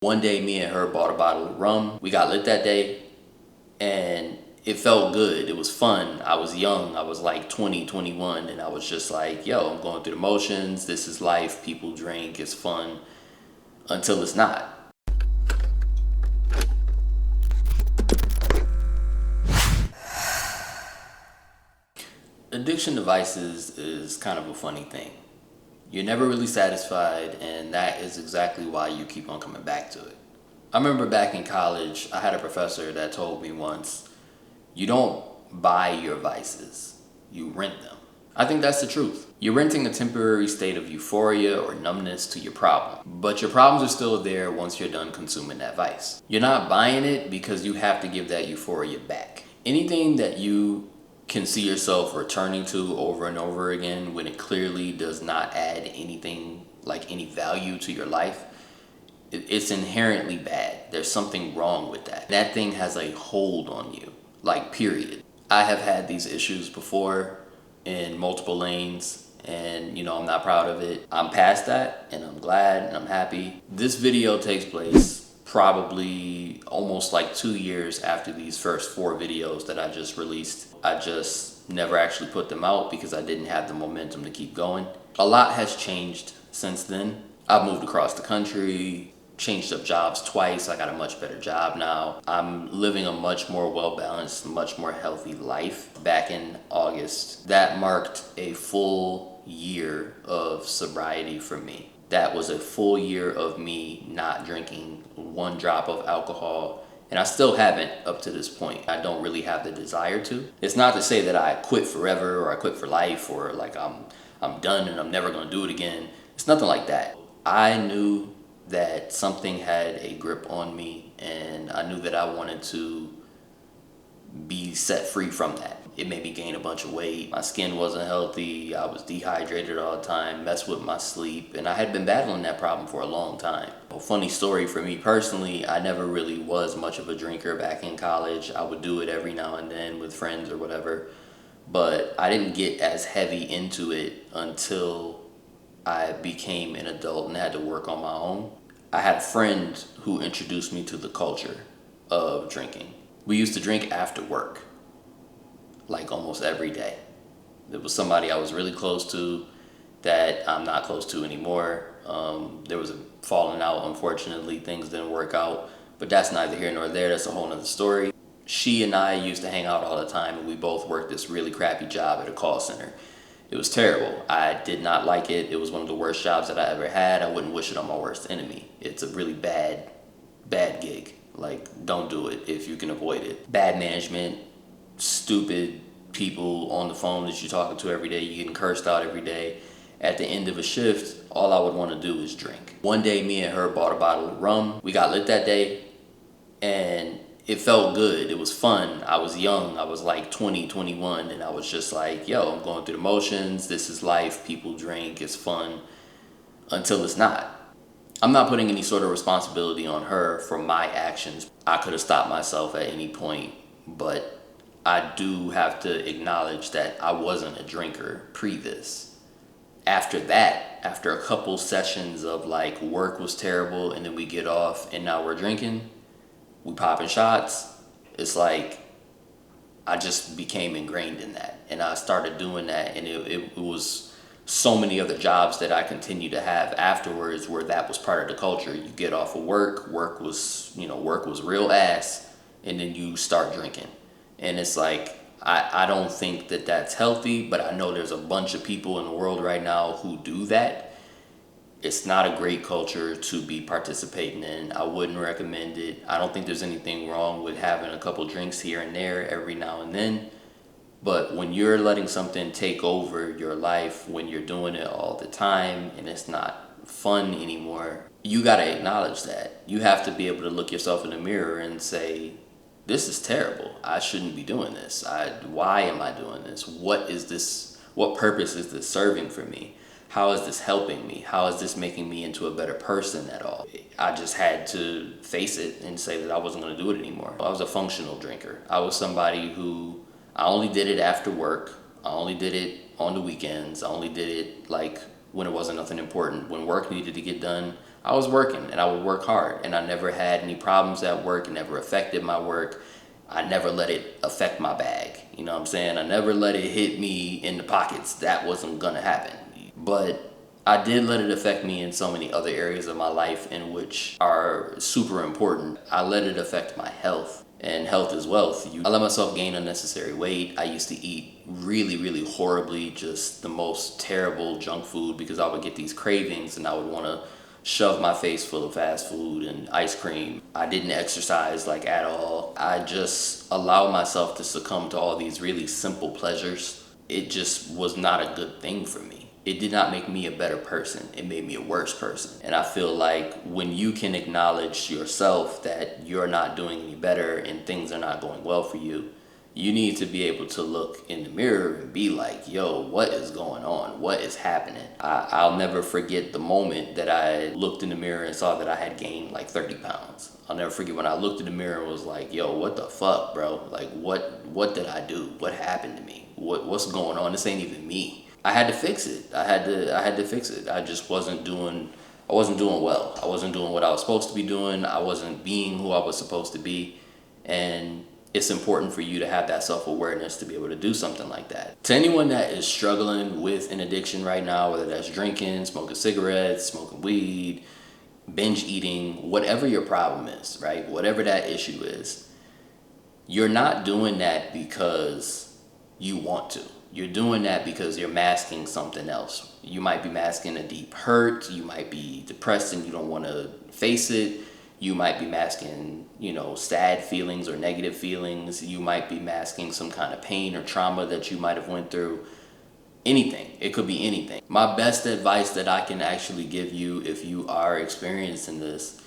One day, me and her bought a bottle of rum. We got lit that day, and it felt good. It was fun. I was young. I was like 20, 21, and I was just like, yo, I'm going through the motions. This is life. People drink. It's fun until it's not. Addiction to vices is kind of a funny thing. You're never really satisfied, and that is exactly why you keep on coming back to it. I remember back in college, I had a professor that told me once, you don't buy your vices, you rent them. I think that's the truth. You're renting a temporary state of euphoria or numbness to your problem, but your problems are still there once you're done consuming that vice. You're not buying it because you have to give that euphoria back. Anything that you can see yourself returning to over and over again when it clearly does not add anything, like any value to your life, it's inherently bad. There's something wrong with that. That thing has a hold on you, like period. I have had these issues before in multiple lanes, and I'm not proud of it. I'm past that, and I'm glad, and I'm happy. This video takes place probably almost like 2 years after these first 4 videos that I just released. I just never actually put them out because I didn't have the momentum to keep going. A lot has changed since then. I've moved across the country, changed up jobs twice. I got a much better job now. I'm living a much more well-balanced, much more healthy life. Back in August, that marked a full year of sobriety for me. That was a full year of me not drinking 1 drop of alcohol, and I still haven't up to this point. I don't really have the desire to. It's not to say that I quit forever or I quit for life or like I'm done and I'm never gonna do it again. It's nothing like that. I knew that something had a grip on me, and I knew that I wanted to be set free from that. It made me gain a bunch of weight. My skin wasn't healthy. I was dehydrated all the time, messed with my sleep, and I had been battling that problem for a long time. A funny story for me personally, I never really was much of a drinker back in college. I would do it every now and then with friends or whatever, but I didn't get as heavy into it until I became an adult and had to work on my own. I had a friend who introduced me to the culture of drinking. We used to drink after work, like almost every day. There was somebody I was really close to that I'm not close to anymore. There was a falling out, unfortunately. Things didn't work out, but that's neither here nor there. That's a whole nother story. She and I used to hang out all the time, and we both worked this really crappy job at a call center. It was terrible. I did not like it. It was one of the worst jobs that I ever had. I wouldn't wish it on my worst enemy. It's a really bad gig. Like, don't do it if you can avoid it. Bad management, stupid people on the phone that you're talking to every day. You're getting cursed out every day. At the end of a shift, all I would want to do is drink. One day, me and her bought a bottle of rum. We got lit that day, and it felt good. It was fun. I was young. I was like 20, 21, and I was just like, yo, I'm going through the motions. This is life. People drink. It's fun until it's not. I'm not putting any sort of responsibility on her for my actions. I could have stopped myself at any point, but I do have to acknowledge that I wasn't a drinker pre this. After that, after a couple sessions of like work was terrible and then we get off and now we're drinking, we popping shots, it's like I just became ingrained in that, and I started doing that, and it was so many other jobs that I continued to have afterwards where that was part of the culture. You get off of work was real ass, and then you start drinking, and it's like I don't think that that's healthy, but I know there's a bunch of people in the world right now who do that. It's not a great culture to be participating in. I wouldn't recommend it. I don't think there's anything wrong with having a couple drinks here and there every now and then. But when you're letting something take over your life, when you're doing it all the time and it's not fun anymore, you got to acknowledge that. You have to be able to look yourself in the mirror and say, this is terrible. I shouldn't be doing this. Why am I doing this? What is this? What purpose is this serving for me? How is this helping me? How is this making me into a better person at all? I just had to face it and say that I wasn't going to do it anymore. I was a functional drinker. I was somebody who, I only did it after work. I only did it on the weekends. I only did it like when it wasn't nothing important. When work needed to get done, I was working and I would work hard, and I never had any problems at work. It never affected my work. I never let it affect my bag. You know what I'm saying? I never let it hit me in the pockets. That wasn't gonna happen. But I did let it affect me in so many other areas of my life in which are super important. I let it affect my health, and health is wealth. I let myself gain unnecessary weight. I used to eat really, really horribly, just the most terrible junk food, because I would get these cravings and I would want to shove my face full of fast food and ice cream. I didn't exercise like at all. I just allowed myself to succumb to all these really simple pleasures. It just was not a good thing for me. It did not make me a better person. It made me a worse person. And I feel like when you can acknowledge yourself that you're not doing any better and things are not going well for you, you need to be able to look in the mirror and be like, yo, what is going on? What is happening? I'll never forget the moment that I looked in the mirror and saw that I had gained like 30 pounds. I'll never forget when I looked in the mirror and was like, yo, what the fuck, bro? Like, what did I do? What happened to me? What's going on? This ain't even me. I had to fix it. I had to fix it. I just wasn't doing well. I wasn't doing what I was supposed to be doing. I wasn't being who I was supposed to be. And it's important for you to have that self-awareness to be able to do something like that. To anyone that is struggling with an addiction right now, whether that's drinking, smoking cigarettes, smoking weed, binge eating, whatever your problem is, right? Whatever that issue is, you're not doing that because you want to. You're doing that because you're masking something else. You might be masking a deep hurt. You might be depressed and you don't want to face it. You might be masking, sad feelings or negative feelings. You might be masking some kind of pain or trauma that you might have went through. Anything. It could be anything. My best advice that I can actually give you if you are experiencing this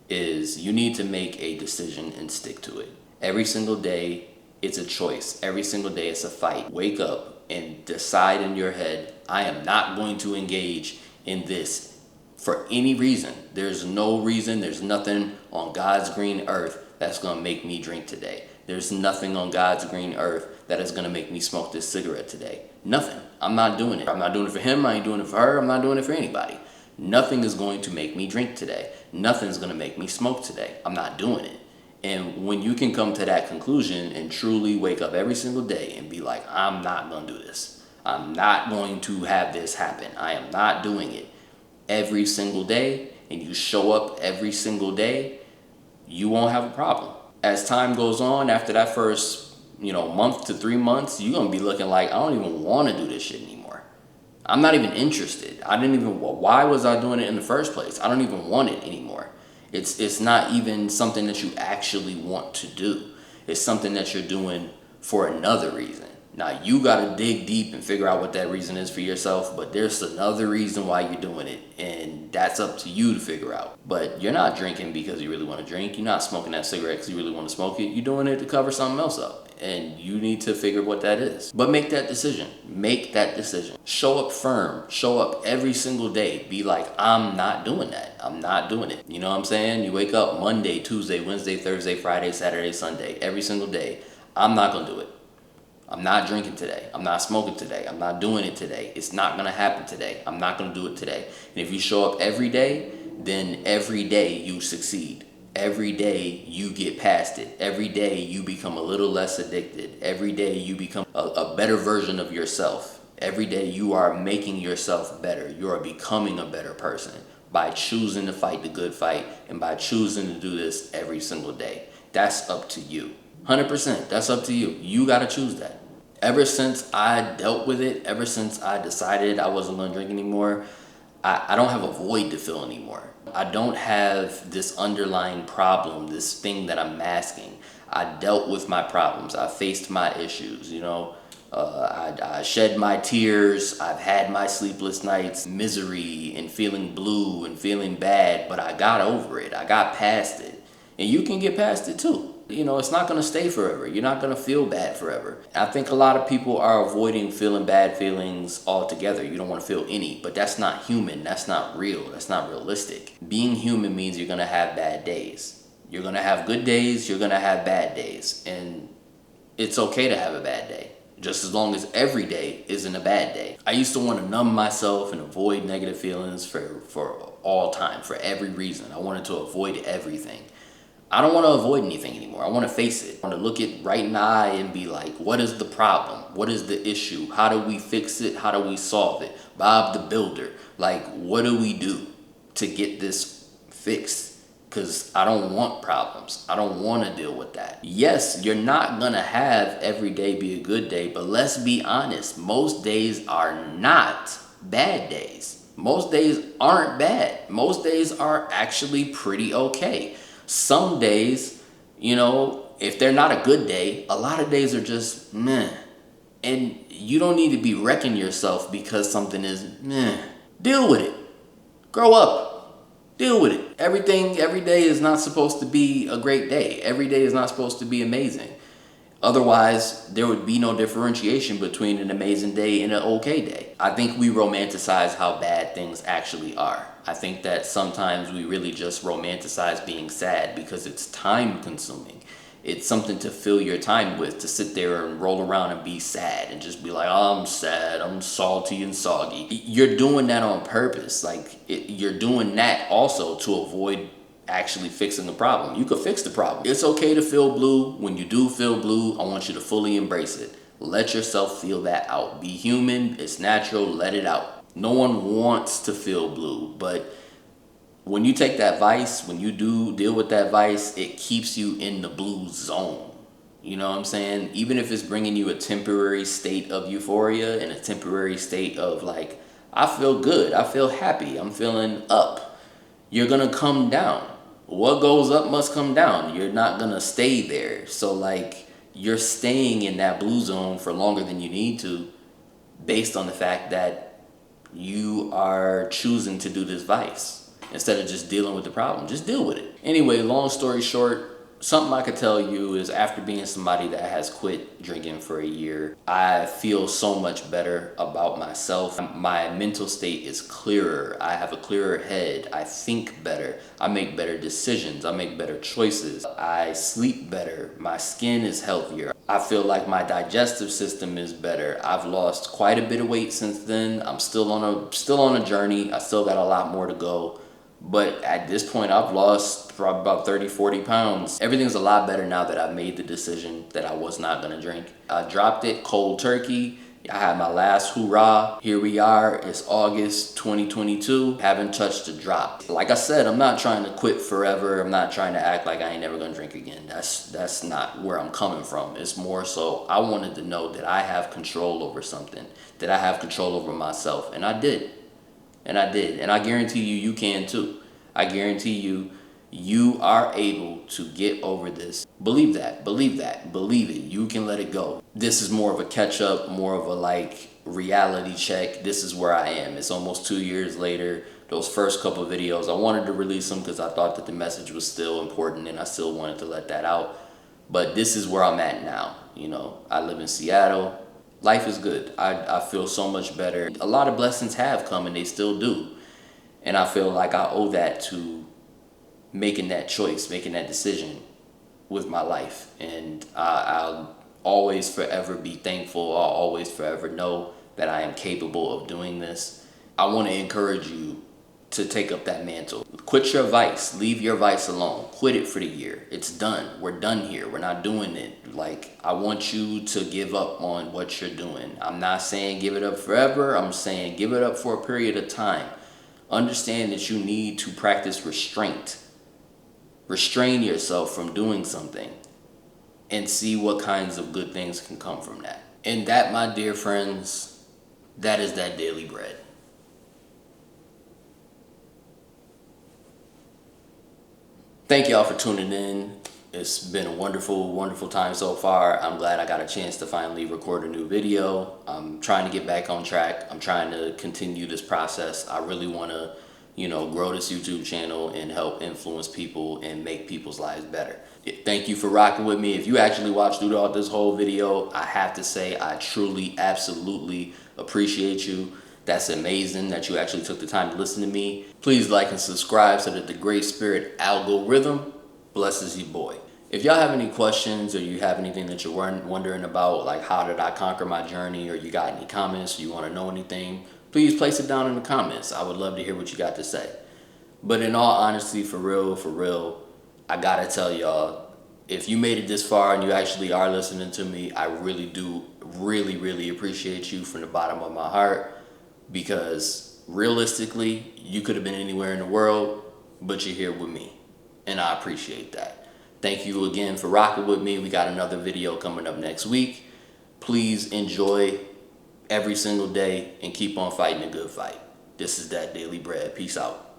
is you need to make a decision and stick to it. Every single day, it's a choice. Every single day, it's a fight. Wake up and decide in your head, I am not going to engage in this for any reason. There's no reason. There's nothing on God's green earth that's going to make me drink today. There's nothing on God's green earth that is going to make me smoke this cigarette today. Nothing. I'm not doing it. I'm not doing it for him. I ain't doing it for her. I'm not doing it for anybody. Nothing is going to make me drink today. Nothing's going to make me smoke today. I'm not doing it. And when you can come to that conclusion and truly wake up every single day and be like, I'm not going to do this. I'm not going to have this happen. I am not doing it. Every single day, and you show up every single day, you won't have a problem. As time goes on, after that first, month to 3 months, you're going to be looking like, I don't even want to do this shit anymore. I'm not even interested. Why was I doing it in the first place? I don't even want it anymore. It's not even something that you actually want to do. It's something that you're doing for another reason. Now, you got to dig deep and figure out what that reason is for yourself, but there's another reason why you're doing it, and that's up to you to figure out. But you're not drinking because you really want to drink. You're not smoking that cigarette because you really want to smoke it. You're doing it to cover something else up, and you need to figure what that is. But make that decision. Make that decision. Show up firm. Show up every single day. Be like, I'm not doing that. I'm not doing it. You know what I'm saying? You wake up Monday, Tuesday, Wednesday, Thursday, Friday, Saturday, Sunday, every single day. I'm not going to do it. I'm not drinking today. I'm not smoking today. I'm not doing it today. It's not going to happen today. I'm not going to do it today. And if you show up every day, then every day you succeed. Every day you get past it. Every day you become a little less addicted. Every day you become a better version of yourself. Every day you are making yourself better. You are becoming a better person by choosing to fight the good fight and by choosing to do this every single day. That's up to you. 100%. That's up to you. You got to choose that. Ever since I dealt with it, ever since I decided I wasn't going to drink anymore, I don't have a void to fill anymore. I don't have this underlying problem, this thing that I'm masking. I dealt with my problems. I faced my issues, I shed my tears. I've had my sleepless nights, misery and feeling blue and feeling bad, but I got over it. I got past it. And you can get past it too. It's not going to stay forever. You're not going to feel bad forever. I think a lot of people are avoiding feeling bad feelings altogether. You don't want to feel any, but that's not human. That's not real. That's not realistic. Being human means you're going to have bad days. You're going to have good days. You're going to have bad days. And it's okay to have a bad day. just as long as every day isn't a bad day. I used to want to numb myself and avoid negative feelings for all time, for every reason. I wanted to avoid everything. I don't want to avoid anything anymore. I want to face it. I want to look it right in the eye and be like, what is the problem? What is the issue? How do we fix it? How do we solve it? Bob the Builder. Like, what do we do to get this fixed? Because I don't want problems. I don't want to deal with that. Yes, you're not going to have every day be a good day, but let's be honest. Most days are not bad days. Most days aren't bad. Most days are actually pretty okay. Some days, you know, if they're not a good day, a lot of days are just meh. And you don't need to be wrecking yourself because something is meh. Deal with it. Grow up. Deal with it. Every day is not supposed to be a great day. Every day is not supposed to be amazing. Otherwise, there would be no differentiation between an amazing day and an okay day. I think we romanticize how bad things actually are. I think that sometimes we really just romanticize being sad because it's time consuming. It's something to fill your time with, to sit there and roll around and be sad and just be like, oh, I'm sad, I'm salty and soggy. You're doing that on purpose. You're doing that also to avoid actually fixing the problem. You could fix the problem. It's okay to feel blue. When you do feel blue, I want you to fully embrace it. Let yourself feel that out. Be human. It's natural. Let it out. No one wants to feel blue, but when you take that vice, when you do deal with that vice, it keeps you in the blue zone. You know what I'm saying? Even if it's bringing you a temporary state of euphoria and a temporary state of like, I feel good, I feel happy, I'm feeling up, you're gonna come down. What goes up must come down. You're not gonna stay there. So like, you're staying in that blue zone for longer than you need to based on the fact that you are choosing to do this vice instead of just dealing with the problem. Just deal with it. Anyway, long story short, something I could tell you is after being somebody that has quit drinking for a year, I feel so much better about myself. My mental state is clearer. I have a clearer head. I think better. I make better decisions. I make better choices. I sleep better. My skin is healthier. I feel like my digestive system is better. I've lost quite a bit of weight since then. I'm still on a journey. I still got a lot more to go. But at this point, I've lost probably about 30, 40 pounds. Everything's a lot better now that I've made the decision that I was not gonna drink. I dropped it cold turkey. I had my last hoorah. Here we are, it's August 2022. Haven't touched a drop. Like I said, I'm not trying to quit forever. I'm not trying to act like I ain't never gonna drink again. That's not where I'm coming from. It's more so I wanted to know that I have control over something, that I have control over myself, and I did. And I did. And I guarantee you, you can too. I guarantee you, you are able to get over this. Believe that. Believe that. Believe it. You can let it go. This is more of a catch up, more of a like reality check. This is where I am. It's almost 2 years later. Those first couple of videos, I wanted to release them because I thought that the message was still important and I still wanted to let that out. But this is where I'm at now. You know, I live in Seattle. Life is good. I feel so much better. A lot of blessings have come and they still do. And I feel like I owe that to making that choice, making that decision with my life. And I'll always forever be thankful. I'll always forever know that I am capable of doing this. I want to encourage you to take up that mantle. Quit your vice. Leave your vice alone. Quit it for the year. It's done. We're done here. We're not doing it. Like, I want you to give up on what you're doing. I'm not saying give it up forever. I'm saying give it up for a period of time. Understand that you need to practice restraint. Restrain yourself from doing something and see what kinds of good things can come from that. And that, my dear friends, that is that daily bread. Thank y'all for tuning in. It's been a wonderful, wonderful time so far. I'm glad I got a chance to finally record a new video. I'm trying to get back on track. I'm trying to continue this process. I really want to, grow this YouTube channel and help influence people and make people's lives better. Thank you for rocking with me. If you actually watched through this whole video, I have to say I truly, absolutely appreciate you. That's amazing that you actually took the time to listen to me. Please like and subscribe so that the Great Spirit algorithm blesses you, boy. If y'all have any questions, or you have anything that you're wondering about, like how did I conquer my journey, or you got any comments, or you want to know anything, please place it down in the comments. I would love to hear what you got to say. But in all honesty, for real, I gotta tell y'all, if you made it this far and you actually are listening to me, I really do really appreciate you from the bottom of my heart, because realistically, you could have been anywhere in the world, but you're here with me, and I appreciate that. Thank you again for rocking with me. We got another video coming up next week. Please enjoy every single day and keep on fighting a good fight. This is That Daily Bread. Peace out.